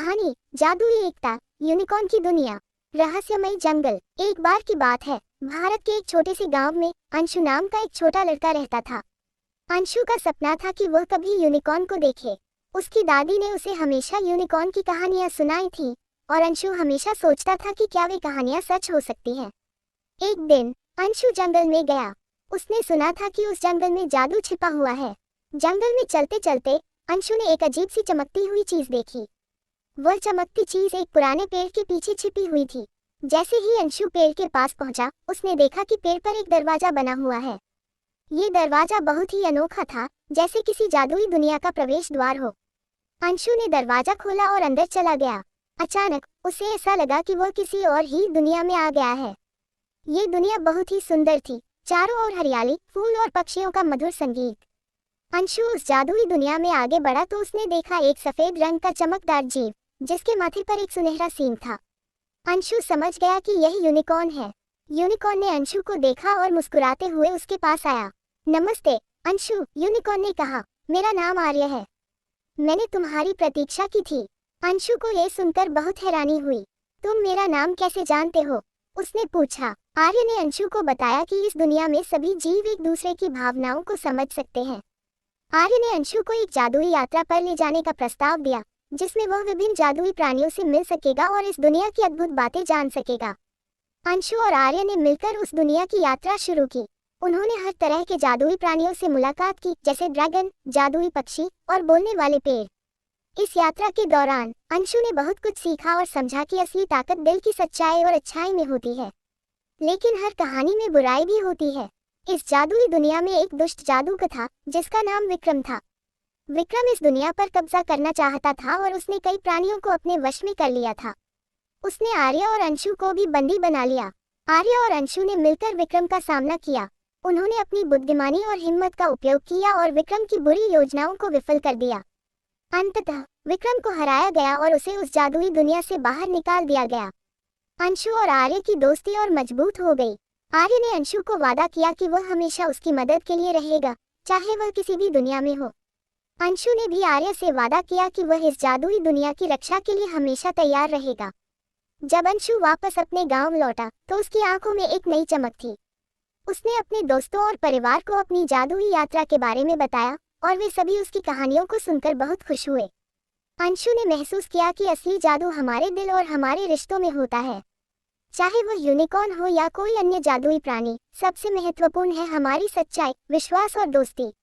कहानी जादुई एकता, यूनिकॉर्न की दुनिया, रहस्यमय जंगल। एक बार की बात है, भारत के एक छोटे से गांव में अंशु नाम का एक छोटा लड़का रहता था। अंशु का सपना था कि वह कभी यूनिकॉर्न को देखे। उसकी दादी ने उसे हमेशा यूनिकॉर्न की कहानियां सुनाई थी और अंशु हमेशा सोचता था कि क्या वे कहानियां सच हो सकती हैं। एक दिन अंशु जंगल में गया। उसने सुना था कि उस जंगल में जादू छिपा हुआ है। जंगल में चलते चलते अंशु ने एक अजीब सी चमकती हुई चीज देखी। वह चमकती चीज एक पुराने पेड़ के पीछे छिपी हुई थी। जैसे ही अंशु पेड़ के पास पहुंचा, उसने देखा कि पेड़ पर एक दरवाजा बना हुआ है। ये दरवाजा बहुत ही अनोखा था, जैसे किसी जादुई दुनिया का प्रवेश द्वार हो। अंशु ने दरवाजा खोला और अंदर चला गया। अचानक उसे ऐसा लगा कि वह किसी और ही दुनिया में आ गया है। ये दुनिया बहुत ही सुंदर थी, चारों ओर हरियाली, फूल और पक्षियों का मधुर संगीत। अंशु उस जादुई दुनिया में आगे बढ़ा तो उसने देखा एक सफेद रंग का चमकदार जीव, जिसके माथे पर एक सुनहरा सींग था। अंशु समझ गया कि यही यूनिकॉर्न है। यूनिकॉर्न ने अंशु को देखा और मुस्कुराते हुए उसके पास आया। नमस्ते अंशु, यूनिकॉर्न ने कहा। मेरा नाम आर्य है। मैंने तुम्हारी प्रतीक्षा की थी। अंशु को यह सुनकर बहुत हैरानी हुई। तुम मेरा नाम कैसे जानते हो? उसने पूछा। आर्य ने अंशु को बताया कि इस दुनिया में सभी जीव एक दूसरे की भावनाओं को समझ सकते हैं। आर्य ने अंशु को एक जादुई यात्रा पर ले जाने का प्रस्ताव दिया, जिसमें वह विभिन्न जादुई प्राणियों से मिल सकेगा और इस दुनिया की अद्भुत बातें जान सकेगा। अंशु और आर्य ने मिलकर उस दुनिया की यात्रा शुरू की। उन्होंने हर तरह के जादुई प्राणियों से मुलाकात की, जैसे ड्रैगन, जादुई पक्षी और बोलने वाले पेड़। इस यात्रा के दौरान अंशु ने बहुत कुछ सीखा और समझा कि असली ताकत दिल की सच्चाई और अच्छाई में होती है, लेकिन हर कहानी में बुराई भी होती है। इस जादुई दुनिया में एक दुष्ट जादूगर था, जिसका नाम विक्रम था। विक्रम इस दुनिया पर कब्जा करना चाहता था और उसने कई प्राणियों को अपने वश में कर लिया था। उसने आर्य और अंशु को भी बंदी बना लिया। आर्य और अंशु ने मिलकर विक्रम का सामना किया। उन्होंने अपनी बुद्धिमानी और हिम्मत का उपयोग किया और विक्रम की बुरी योजनाओं को विफल कर दिया। अंततः विक्रम को हराया गया और उसे उस जादुई दुनिया से बाहर निकाल दिया गया। अंशु और आर्य की दोस्ती और मजबूत हो गई। आर्य ने अंशु को वादा किया कि वह हमेशा उसकी मदद के लिए रहेगा, चाहे वह किसी भी दुनिया में हो। अंशु ने भी आर्य से वादा किया कि वह इस जादुई दुनिया की रक्षा के लिए हमेशा तैयार रहेगा। जब अंशु वापस अपने गांव लौटा, तो उसकी आंखों में एक नई चमक थी। उसने अपने दोस्तों और परिवार को अपनी जादुई यात्रा के बारे में बताया और वे सभी उसकी कहानियों को सुनकर बहुत खुश हुए। अंशु ने महसूस किया कि असली जादू हमारे दिल और हमारे रिश्तों में होता है। चाहे वह यूनिकॉर्न हो या कोई अन्य जादुई प्राणी, सबसे महत्वपूर्ण है हमारी सच्चाई, विश्वास और दोस्ती।